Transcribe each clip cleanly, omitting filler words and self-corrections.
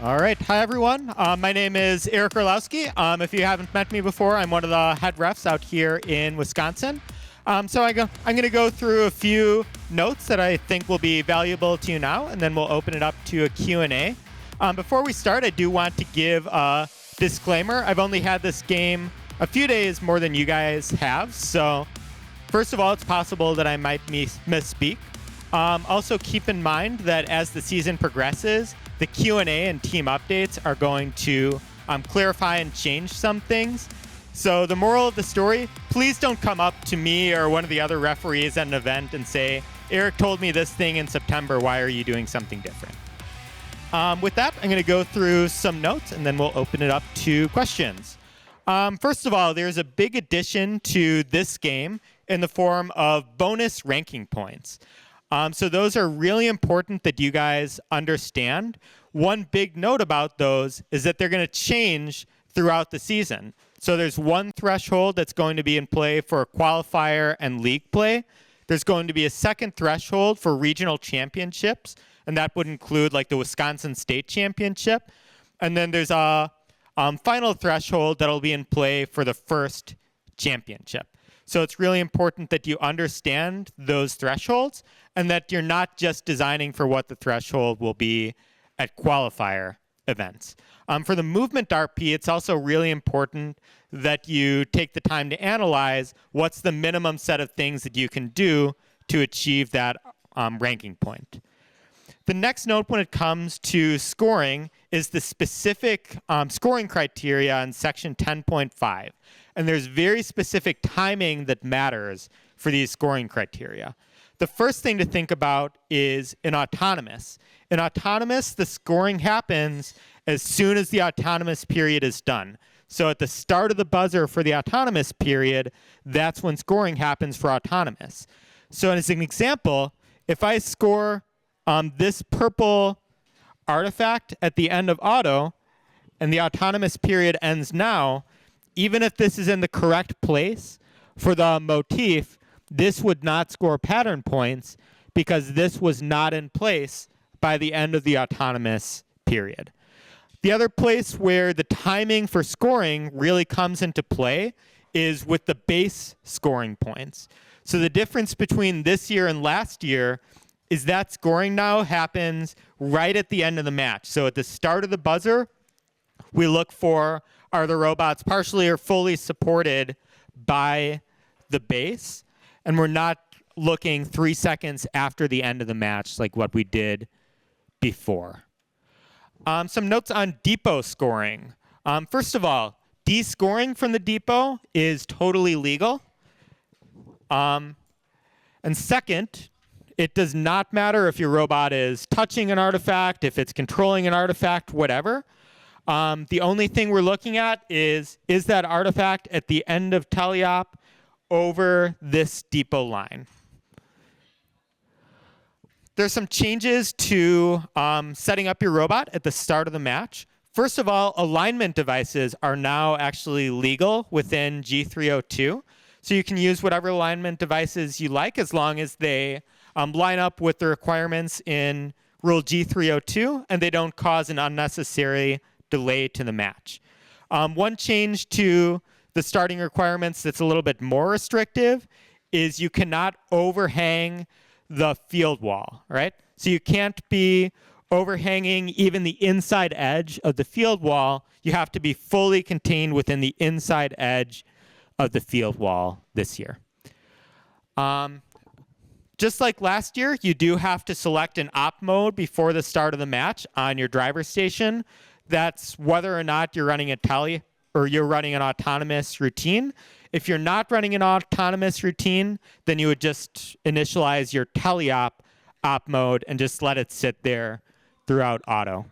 All right. Hi, everyone. My name is Erik Orlowski. If you haven't met me before, I'm one of the head refs out here in Wisconsin. I'm going to go through a few notes that I think will be valuable to you now, and then we'll open it up to a Q&A. Before we start, I do want to give a disclaimer. I've only had this game a few days more than you guys have, so first of all, it's possible that I might misspeak. Also, keep in mind that as the season progresses, the Q&A and team updates are going to clarify and change some things. So the moral of the story, please don't come up to me or one of the other referees at an event and say, Erik told me this thing in September, why are you doing something different? With that, I'm going to go through some notes, and then we'll open it up to questions. First of all, there's a big addition to this game in the form of bonus ranking points. So those are really important that you guys understand. One big note about those is that they're going to change throughout the season. So there's one threshold that's going to be in play for qualifier and league play. There's going to be a second threshold for regional championships, and that would include like the Wisconsin State Championship. And then there's a final threshold that'll be in play for the first championship. So it's really important that you understand those thresholds and that you're not just designing for what the threshold will be at qualifier events. For the movement RP, it's also really important that you take the time to analyze what's the minimum set of things that you can do to achieve that ranking point. The next note when it comes to scoring is the specific scoring criteria in section 10.5. And there's very specific timing that matters for these scoring criteria. The first thing to think about is in autonomous. In autonomous, the scoring happens as soon as the autonomous period is done. So at the start of the buzzer for the autonomous period, that's when scoring happens for autonomous. So as an example, if I score this purple artifact at the end of auto, and the autonomous period ends now, even if this is in the correct place for the motif, this would not score pattern points because this was not in place by the end of the autonomous period. The other place where the timing for scoring really comes into play is with the base scoring points. So the difference between this year and last year is that scoring now happens right at the end of the match. So at the start of the buzzer, we look for, are the robots partially or fully supported by the base? And we're not looking 3 seconds after the end of the match like what we did before. Some notes on depot scoring. First of all, descoring from the depot is totally legal. And second, it does not matter if your robot is touching an artifact, if it's controlling an artifact, whatever. The only thing we're looking at is that artifact at the end of teleop over this depot line. There's some changes to setting up your robot at the start of the match. First of all, alignment devices are now actually legal within G302. So you can use whatever alignment devices you like as long as they line up with the requirements in Rule G302 and they don't cause an unnecessary delay to the match. One change to the starting requirements that's a little bit more restrictive is you cannot overhang the field wall, right? So you can't be overhanging even the inside edge of the field wall. You have to be fully contained within the inside edge of the field wall this year. Just like last year, you do have to select an op mode before the start of the match on your driver station. That's whether or not you're running a tele or you're running an autonomous routine. If you're not running an autonomous routine, then you would just initialize your teleop op mode and just let it sit there throughout auto.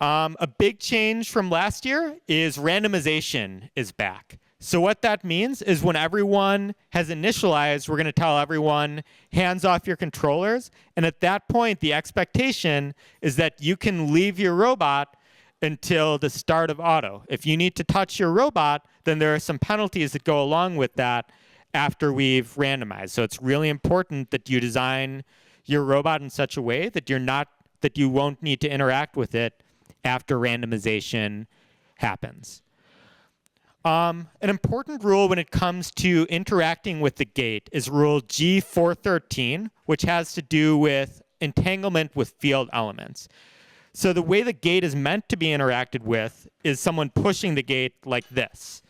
A big change from last year is randomization is back. So what that means is when everyone has initialized, we're going to tell everyone, hands off your controllers. And at that point, the expectation is that you can leave your robot until the start of auto. If you need to touch your robot, then there are some penalties that go along with that after we've randomized. So it's really important that you design your robot in such a way that you're not that you won't need to interact with it after randomization happens. An important rule when it comes to interacting with the gate is rule G413, which has to do with entanglement with field elements. So the way the gate is meant to be interacted with is someone pushing the gate like this.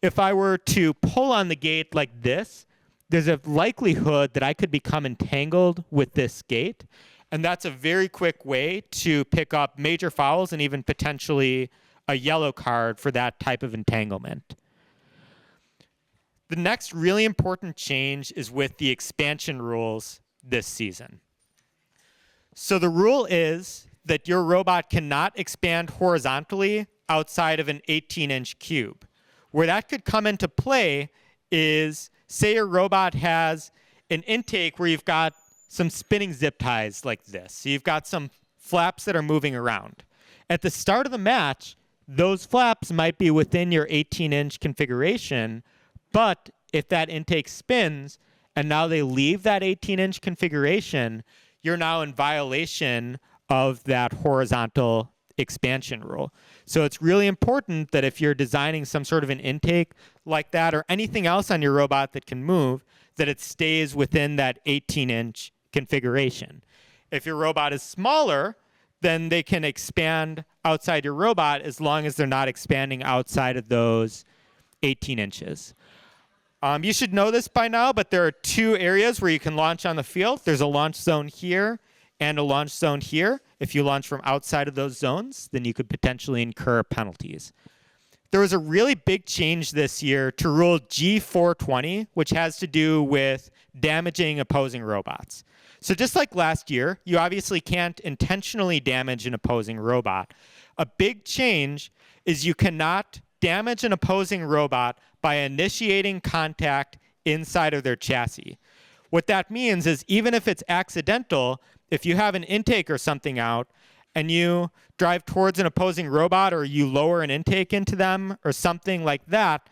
If I were to pull on the gate like this, there's a likelihood that I could become entangled with this gate. And that's a very quick way to pick up major fouls and even potentially a yellow card for that type of entanglement. The next really important change is with the expansion rules this season. So the rule is that your robot cannot expand horizontally outside of an 18-inch cube. Where that could come into play is, say your robot has an intake where you've got some spinning zip ties like this. So you've got some flaps that are moving around. At the start of the match, those flaps might be within your 18-inch configuration, but if that intake spins and now they leave that 18-inch configuration, you're now in violation of that horizontal expansion rule. So it's really important that if you're designing some sort of an intake like that or anything else on your robot that can move, that it stays within that 18-inch configuration. If your robot is smaller, then they can expand outside your robot as long as they're not expanding outside of those 18 inches. You should know this by now, but there are two areas where you can launch on the field. There's a launch zone here and a launch zone here. If you launch from outside of those zones, then you could potentially incur penalties. There was a really big change this year to rule G420, which has to do with damaging opposing robots. So just like last year, you obviously can't intentionally damage an opposing robot. A big change is you cannot damage an opposing robot by initiating contact inside of their chassis. What that means is even if it's accidental, if you have an intake or something out and you drive towards an opposing robot or you lower an intake into them or something like that,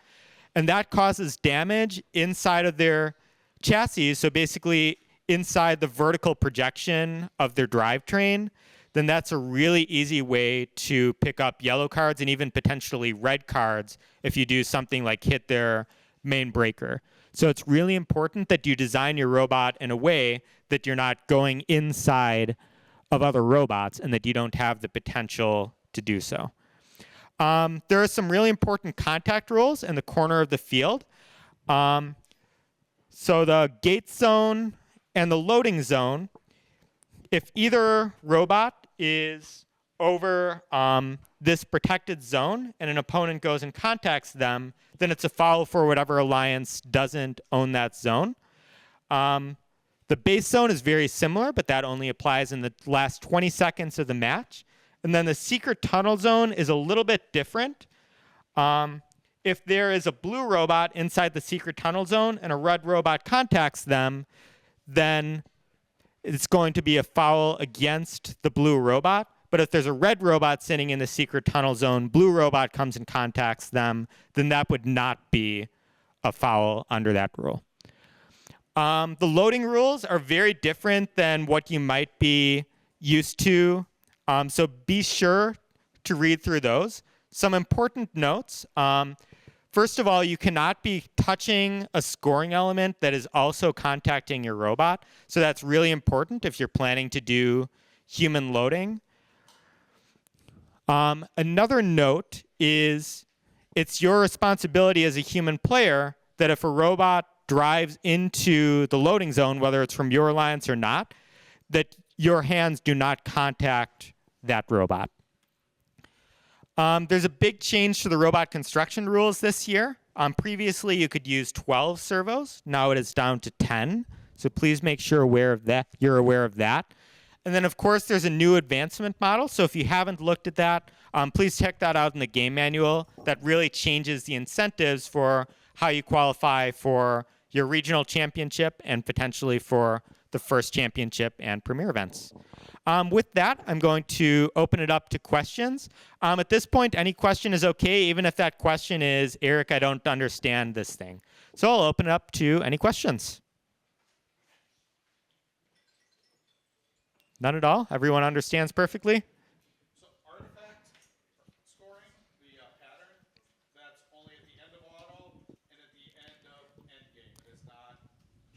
and that causes damage inside of their chassis, so basically inside the vertical projection of their drivetrain, then that's a really easy way to pick up yellow cards and even potentially red cards if you do something like hit their main breaker. So it's really important that you design your robot in a way that you're not going inside of other robots and that you don't have the potential to do so. There are some really important contact rules in the corner of the field. So the gate zone and the loading zone, if either robot is over this protected zone and an opponent goes and contacts them, then it's a foul for whatever alliance doesn't own that zone. The base zone is very similar, but that only applies in the last 20 seconds of the match. And then the secret tunnel zone is a little bit different. If there is a blue robot inside the secret tunnel zone and a red robot contacts them, then it's going to be a foul against the blue robot. But if there's a red robot sitting in the secret tunnel zone, blue robot comes and contacts them, then that would not be a foul under that rule. The loading rules are very different than what you might be used to. So be sure to read through those. Some important notes. First of all, you cannot be touching a scoring element that is also contacting your robot. So that's really important if you're planning to do human loading. Another note is it's your responsibility as a human player that if a robot drives into the loading zone, whether it's from your alliance or not, that your hands do not contact that robot. There's a big change to the robot construction rules this year. Previously, you could use 12 servos. Now it is down to 10. So please make sure you're aware of that. And then, of course, there's a new advancement model. So if you haven't looked at that, please check that out in the game manual. That really changes the incentives for how you qualify for your regional championship and potentially for the first championship and premier events. With that, I'm going to open it up to questions. At this point, any question is okay, even if that question is, Eric, I don't understand this thing. So I'll open it up to any questions. None at all? Everyone understands perfectly? So artifact scoring, the pattern, that's only at the end of auto and at the end of end game. It's not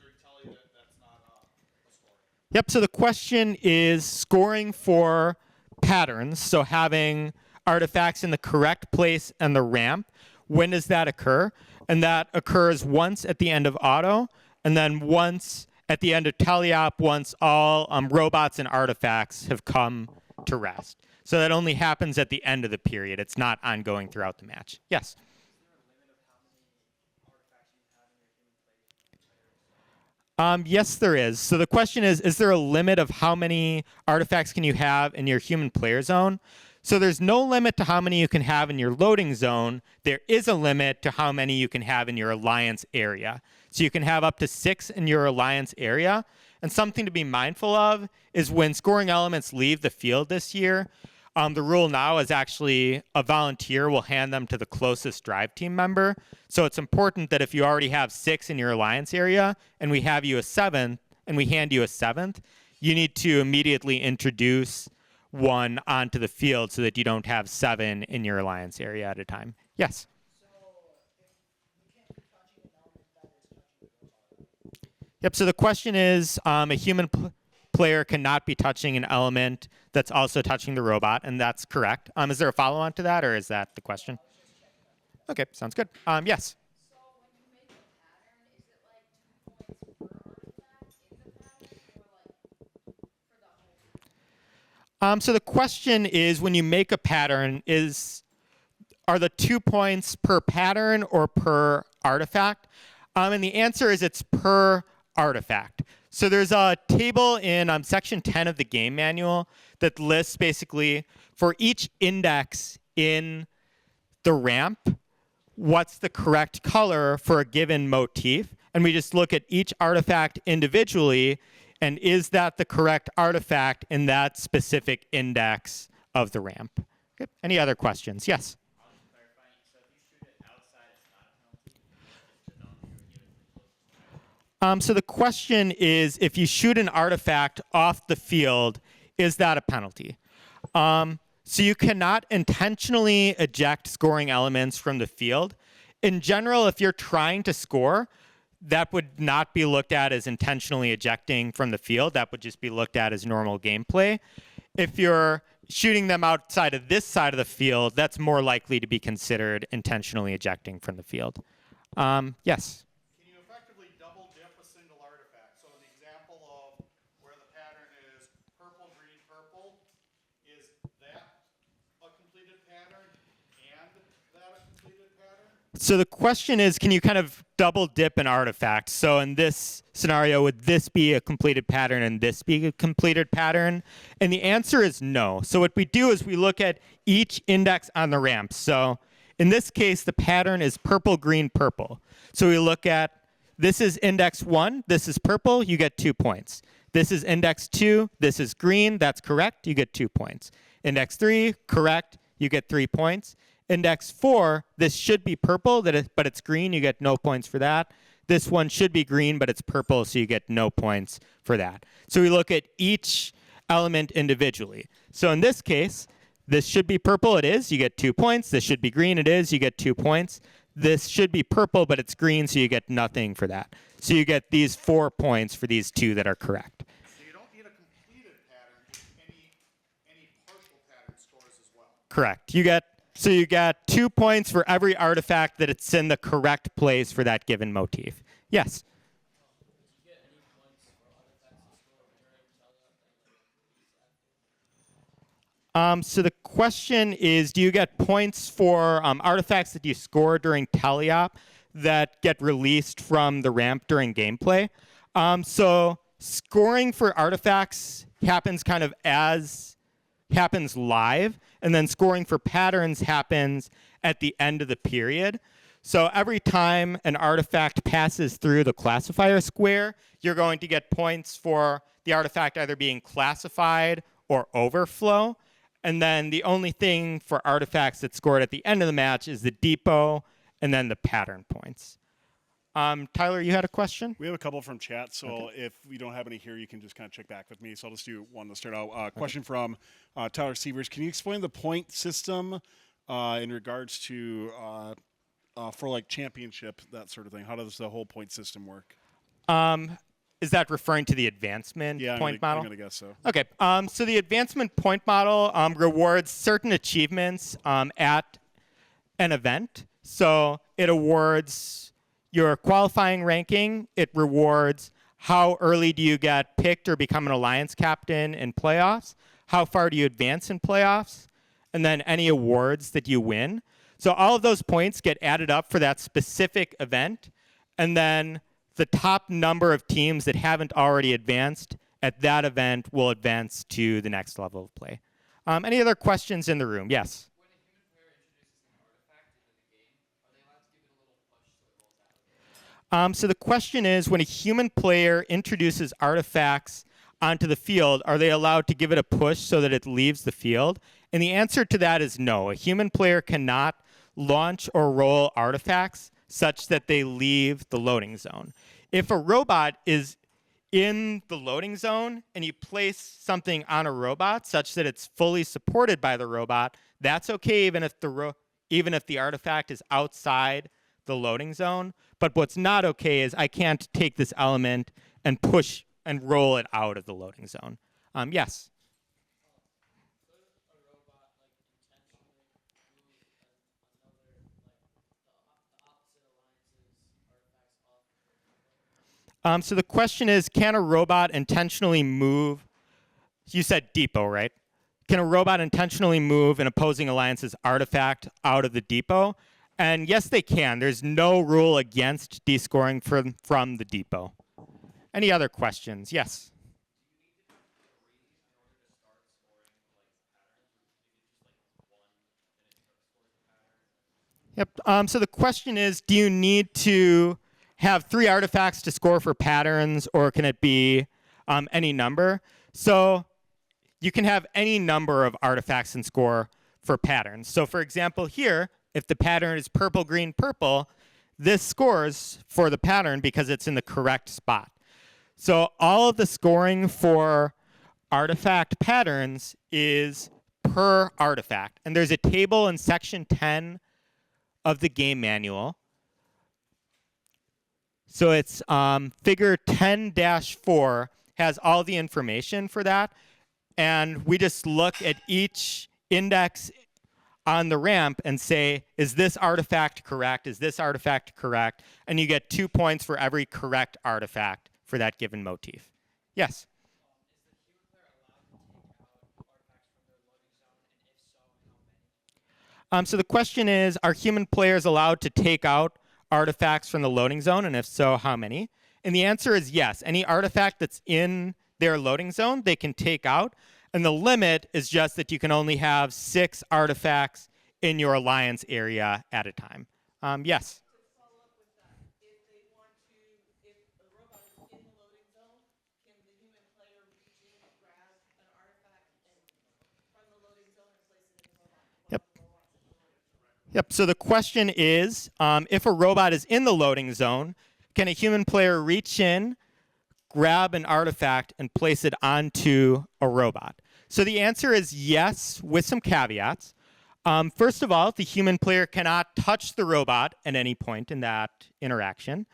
during telly. That's not a scoring. Yep, so the question is scoring for patterns, so having artifacts in the correct place and the ramp. When does that occur? And that occurs once at the end of auto, and then once at the end of teleop, once all robots and artifacts have come to rest. So that only happens at the end of the period. It's not ongoing throughout the match. Yes? Yes, there is. So the question is there a limit of how many artifacts can you have in your human player zone? So there's no limit to how many you can have in your loading zone. There is a limit to how many you can have in your alliance area. So you can have up to 6 in your alliance area. And something to be mindful of is when scoring elements leave the field this year, the rule now is actually a volunteer will hand them to the closest drive team member. So it's important that if you already have 6 in your alliance area and we have you a 7th and we hand you a 7th, you need to immediately introduce one onto the field so that you don't have 7 in your alliance area at a time. Yes? Yep, so the question is a human player cannot be touching an element that's also touching the robot, and that's correct. Is there a follow-on to that, or is that the question? Okay, sounds good. Yes? So when you make a pattern, is it like 2 points per artifact in the pattern, or like for the whole? So the question is, when you make a pattern, are the 2 points per pattern or per artifact? And the answer is it's per artifact. So there's a table in section 10 of the game manual that lists basically for each index in the ramp, what's the correct color for a given motif. And we just look at each artifact individually, and is that the correct artifact in that specific index of the ramp? Okay. Any other questions? Yes? So the question is, if you shoot an artifact off the field, is that a penalty? So you cannot intentionally eject scoring elements from the field. In general, if you're trying to score, that would not be looked at as intentionally ejecting from the field. That would just be looked at as normal gameplay. If you're shooting them outside of this side of the field, that's more likely to be considered intentionally ejecting from the field. Yes? So the question is, can you kind of double dip an artifact? So in this scenario, would this be a completed pattern and this be a completed pattern? And the answer is no. So what we do is we look at each index on the ramp. So in this case, the pattern is purple, green, purple. So we look at, this is index 1, this is purple, you get 2 points. This is index 2, this is green, that's correct, you get 2 points. Index 3, correct, you get 3 points. Index 4, this should be purple, but it's green, you get no points for that. This one should be green, but it's purple, so you get no points for that. So we look at each element individually. So in this case, this should be purple, it is, you get 2 points. This should be green, it is, you get 2 points. This should be purple, but it's green, so you get nothing for that. So you get these 4 points for these 2 that are correct. So you don't need a completed pattern, just any partial pattern scores as well. Correct. So you get 2 points for every artifact that it's in the correct place for that given motif. Yes? So the question is, do you get points for artifacts that you score during teleop that get released from the ramp during gameplay? So scoring for artifacts happens happens live, and then scoring for patterns happens at the end of the period. So every time an artifact passes through the classifier square, you're going to get points for the artifact either being classified or overflow. And then the only thing for artifacts that's scored at the end of the match is the depot and then the pattern points. Tyler, you had a question? We have a couple from chat, so if we don't have any here, you can just kind of check back with me. So I'll just do one to start out. Question from Tyler Sievers. Can you explain the point system in regards to for like championship, that sort of thing? How does the whole point system work? Is that referring to the advancement point model? I'm going to guess so. Okay. So the advancement point model rewards certain achievements at an event. So it awards your qualifying ranking. It rewards how early do you get picked or become an alliance captain in playoffs, how far do you advance in playoffs, and then any awards that you win. So all of those points get added up for that specific event, and then the top number of teams that haven't already advanced at that event will advance to the next level of play. Any other questions in the room? Yes. When a human player introduces an artifact into the game, are they allowed to give it a little push so it rolls out? So the question is, when a human player introduces artifacts onto the field, are they allowed to give it a push so that it leaves the field? And the answer to that is no. A human player cannot launch or roll artifacts such that they leave the loading zone. If a robot is in the loading zone and you place something on a robot such that it's fully supported by the robot, that's okay even if the artifact is outside the loading zone. But what's not okay is I can't take this element and push and roll it out of the loading zone. Yes. So the question is, can a robot intentionally move? You said depot, right? Can a robot intentionally move an opposing alliance's artifact out of the depot? And yes, they can. There's no rule against descoring from the depot. Any other questions? Yes. Yep. So the question is, do you need to have 3 artifacts to score for patterns, or can it be any number? So you can have any number of artifacts and score for patterns. So for example, here, if the pattern is purple, green, purple, this scores for the pattern because it's in the correct spot. So all of the scoring for artifact patterns is per artifact. And there's a table in section 10 of the game manual. So it's figure 10-4 has all the information for that. And we just look at each index on the ramp and say, is this artifact correct? Is this artifact correct? And you get 2 points for every correct artifact for that given motif. Yes? So the question is, are human players allowed to take out artifacts from the loading zone, and if so, how many? And the answer is yes. Any artifact that's in their loading zone, they can take out. And the limit is just that you can only have 6 artifacts in your alliance area at a time. Yes? To follow up with that, if they want to, if a robot is in the loading zone, can the human player reach in, grab an artifact, and from the loading zone and place it in the robot? Yep. Yep. So the question is, if a robot is in the loading zone, can a human player reach in, grab an artifact, and place it onto a robot? So the answer is yes, with some caveats. First of all, the human player cannot touch the robot at any point in that interaction.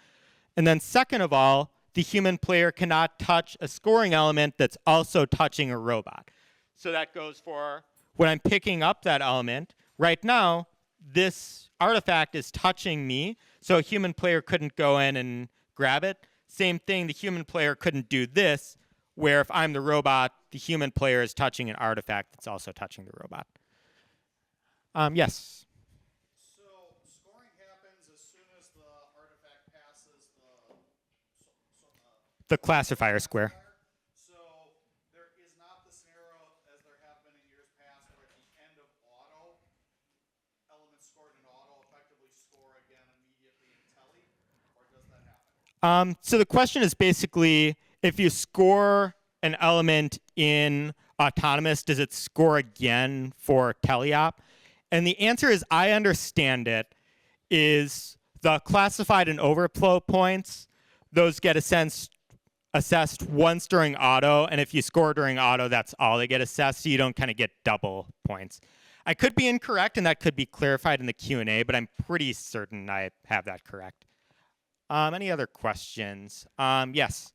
And then second of all, the human player cannot touch a scoring element that's also touching a robot. So that goes for when I'm picking up that element. Right now, this artifact is touching me, so a human player couldn't go in and grab it. Same thing, the human player couldn't do this, where if I'm the robot, the human player is touching an artifact that's also touching the robot. Yes? So scoring happens as soon as the artifact passes The classifier square. So there is not the scenario, as there have been in years past, where at the end of auto, elements scored in auto effectively score again immediately in tele, or does that happen? So the question is basically, if you score an element in autonomous, does it score again for teleop? And the answer is, I understand it, is The classified and overflow points, those get assessed once during auto, and if you score during auto, that's all they get assessed, so you don't kind of get double points. I could be incorrect, and that could be clarified in the Q&A, but I'm pretty certain I have that correct. Any other questions? Yes.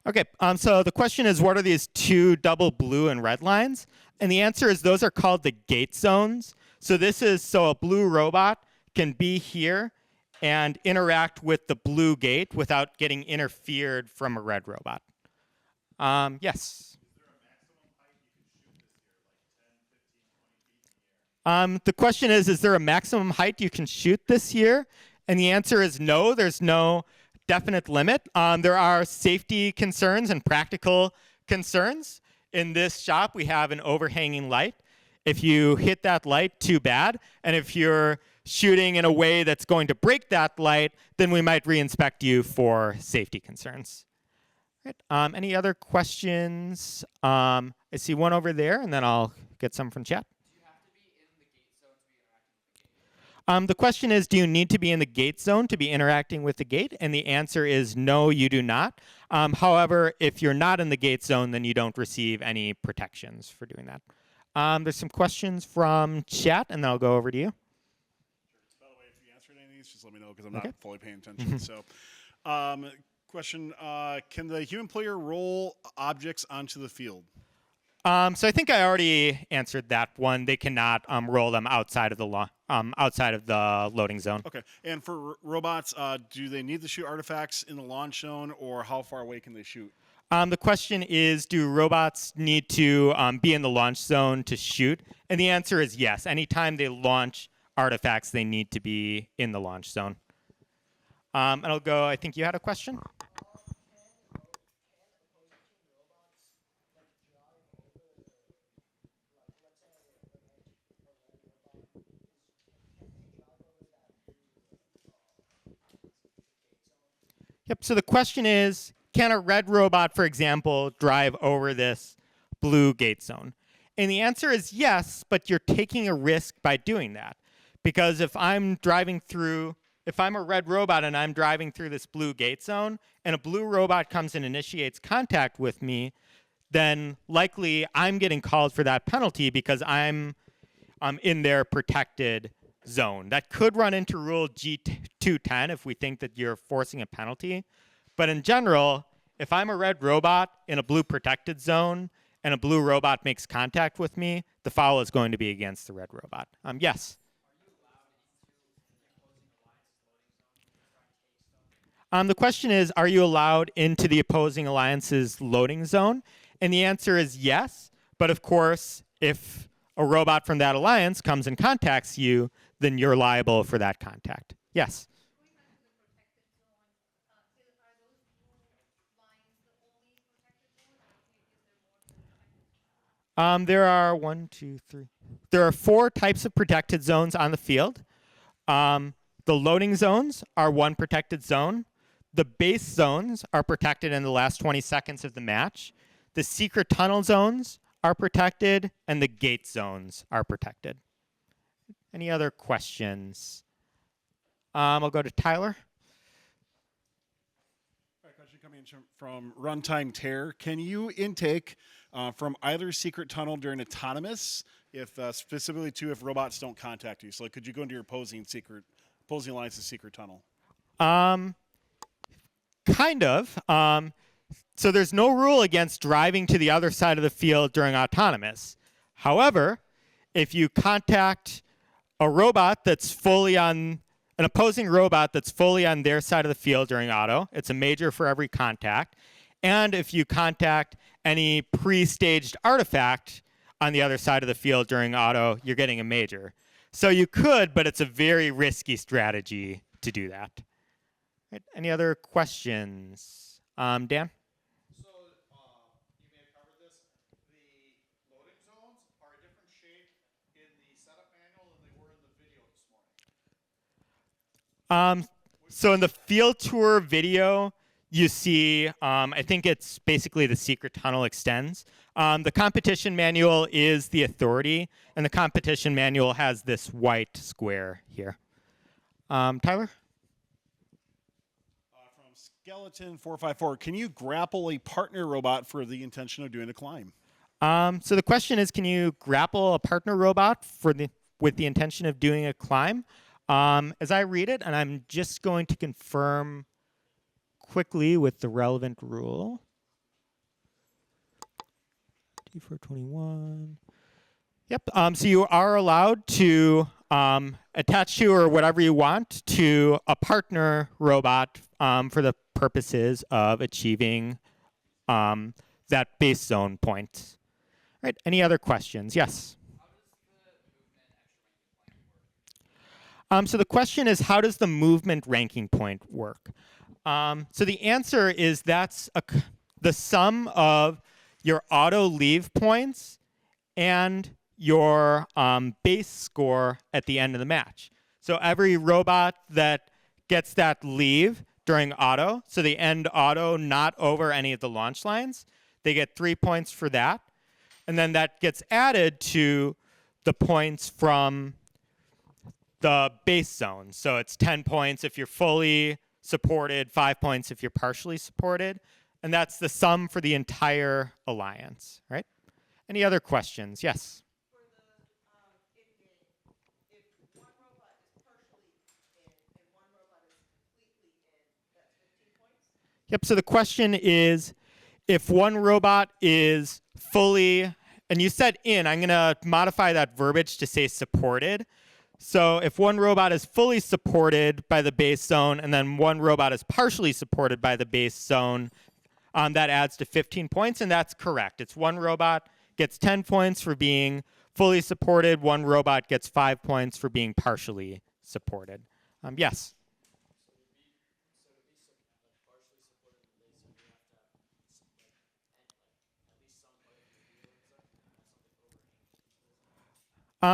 Okay, so the question is, what are these two double blue and red lines? And the answer is those are called the gate zones. So a blue robot can be here and interact with the blue gate without getting interfered from a red robot. Yes. The question is there a maximum height you can shoot this year? And the answer is no, there's no definite limit. There are safety concerns and practical concerns. In this shop, we have an overhanging light. If you hit that light, too bad. And if you're shooting in a way that's going to break that light, then we might reinspect you for safety concerns. Right. Any other questions? I see one over there, and then I'll get some from chat. The question is, do you need to be in the gate zone to be interacting with the gate? And the answer is no, you do not. However, if you're not in the gate zone, then you don't receive any protections for doing that. There's some questions from chat, and then I'll go over to you. By the way, if you answered any of these, just let me know because I'm not fully paying attention. So, question, can the human player roll objects onto the field? So I think I already answered that one. They cannot roll them outside of the loading zone. Okay. And for robots, do they need to shoot artifacts in the launch zone, or how far away can they shoot? The question is, do robots need to be in the launch zone to shoot? And the answer is yes. Anytime they launch artifacts, they need to be in the launch zone. And I'll go, I think you had a question? Yep, so the question is, can a red robot, for example, drive over this blue gate zone? And the answer is yes, but you're taking a risk by doing that. Because if I'm a red robot and I'm driving through this blue gate zone, and a blue robot comes and initiates contact with me, then likely I'm getting called for that penalty because I'm in their protected zone. That could run into Rule G210 if we think that you're forcing a penalty. But in general, if I'm a red robot in a blue protected zone and a blue robot makes contact with me, the foul is going to be against the red robot. Yes? The question is, are you allowed into the opposing alliance's loading zone? And the answer is yes. But of course, if a robot from that alliance comes and contacts you, then you're liable for that contact. Yes? Going back to the protected zone, are those blue lines the only protected zone, or is there more protected zones? There are 1, 2, 3. There are 4 types of protected zones on the field. The loading zones are one protected zone. The base zones are protected in the last 20 seconds of the match. The secret tunnel zones are protected, and the gate zones are protected. Any other questions? I'll go to Tyler. All right, question coming in from Runtime Tear. Can you intake from either secret tunnel during autonomous, if specifically too if robots don't contact you? So could you go into your opposing alliance's secret tunnel? Kind of. So there's no rule against driving to the other side of the field during autonomous. However, if you contact a robot that's fully on an opposing robot that's fully on their side of the field during auto, it's a major for every contact. And if you contact any pre-staged artifact on the other side of the field during auto, you're getting a major. So you could, but it's a very risky strategy to do that. Right. Any other questions? Dan? So you may have covered this. The loading zones are a different shape in the setup manual than they were in the video this morning. So in the field tour video, you see, I think it's basically the secret tunnel extends. The competition manual is the authority, and the competition manual has this white square here. Tyler? From Skeleton 454, can you grapple a partner robot for the intention of doing a climb? So the question is, can you grapple a partner robot with the intention of doing a climb? As I read it, and I'm just going to confirm quickly with the relevant rule. T421. Yep. So you are allowed to attach to or whatever you want to a partner robot for the purposes of achieving that base zone point. All right. Any other questions? Yes. So the question is, how does the movement ranking point work? So the answer is that's the sum of your auto leave points and your base score at the end of the match. So every robot that gets that leave during auto, so the end auto not over any of the launch lines, they get 3 points for that. And then that gets added to the points from the base zone. So it's 10 points if you're fully supported, 5 points if you're partially supported. And that's the sum for the entire alliance, right? Any other questions? Yes. For the in-game, if one robot is partially in and one robot is completely in, that's 15 points? Yep, so the question is, if one robot is fully, and you said in, I'm going to modify that verbiage to say supported. So if one robot is fully supported by the base zone and then one robot is partially supported by the base zone, that adds to 15 points, and that's correct. It's one robot gets 10 points for being fully supported, one robot gets 5 points for being partially supported. Yes?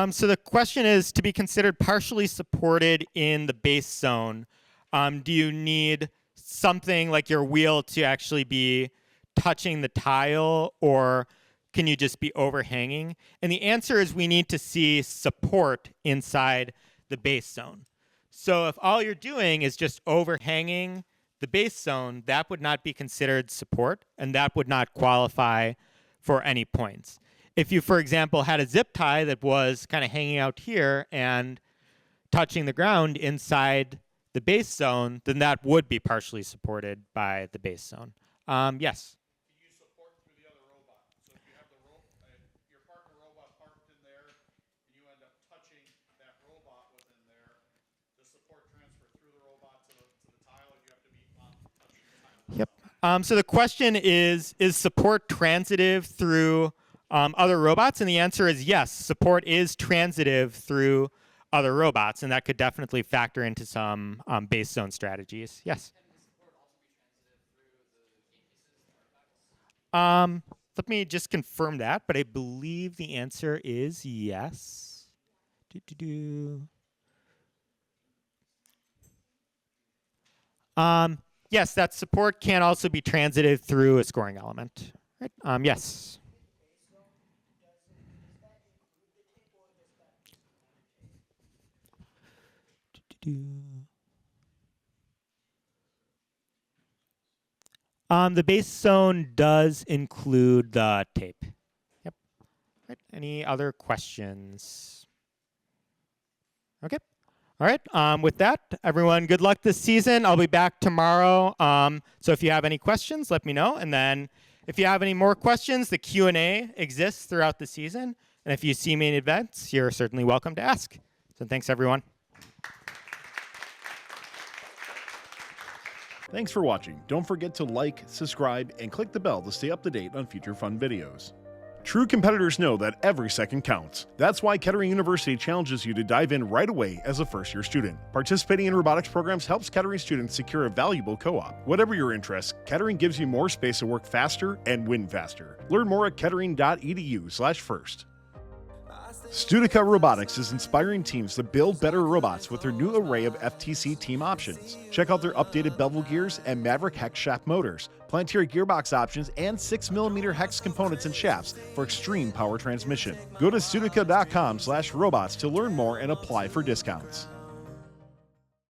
So the question is, to be considered partially supported in the base zone, do you need something like your wheel to actually be touching the tile, or can you just be overhanging? And the answer is we need to see support inside the base zone. So if all you're doing is just overhanging the base zone, that would not be considered support, and that would not qualify for any points. If you, for example, had a zip tie that was kind of hanging out here and touching the ground inside the base zone, then that would be partially supported by the base zone. Yes? Can you support through the other robot? So if you have your partner robot parked in there, and you end up touching that robot within there, does support transfer through the robot to the tile, or do you have to be touching the tile? Yep. So the question is support transitive through other robots? And the answer is yes, support is transitive through other robots, and that could definitely factor into some base zone strategies. Yes? Let me just confirm that, but I believe the answer is yes. Yes, that support can also be transitive through a scoring element. Right? Yes. The base zone does include the tape. Yep. Right. Any other questions? Okay. All right. With that, everyone, good luck this season. I'll be back tomorrow. So if you have any questions, let me know. And then if you have any more questions, the Q&A exists throughout the season. And if you see me in events, you're certainly welcome to ask. So thanks, everyone. Thanks for watching. Don't forget to like, subscribe, and click the bell to stay up to date on future fun videos. True competitors know that every second counts. That's why Kettering University challenges you to dive in right away as a first-year student. Participating in robotics programs helps Kettering students secure a valuable co-op. Whatever your interests, Kettering gives you more space to work faster and win faster. Learn more at kettering.edu/first. Studica Robotics is inspiring teams to build better robots with their new array of FTC team options. Check out their updated bevel gears and Maverick hex shaft motors, Planetary gearbox options, and 6mm hex components and shafts for extreme power transmission. Go to Studica.com/robots to learn more and apply for discounts.